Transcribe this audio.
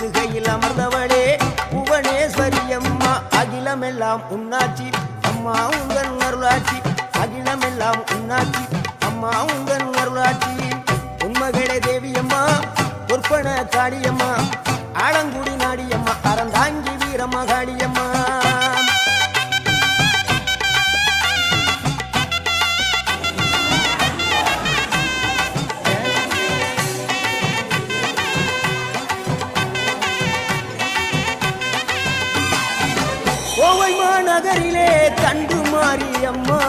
வலதுகையில் அமர்ந்தவளே புவனேஸ்வரி அம்மா அகிலமெல்லாம் உன்னாட்சி அம்மா உங்கள் அருளாட்சி அகிலமெல்லாம் உன்னாட்சி அம்மா உங்கள் அருளாட்சி உண்மகளே தேவியம்மா பொற்பன காளியம்மா ஆலங்குடி நாடியம்மா அறந்தாங்கி வீரம்மா காளியம்மா கோவை மாநகரிலே தண்டு மாரியம்மா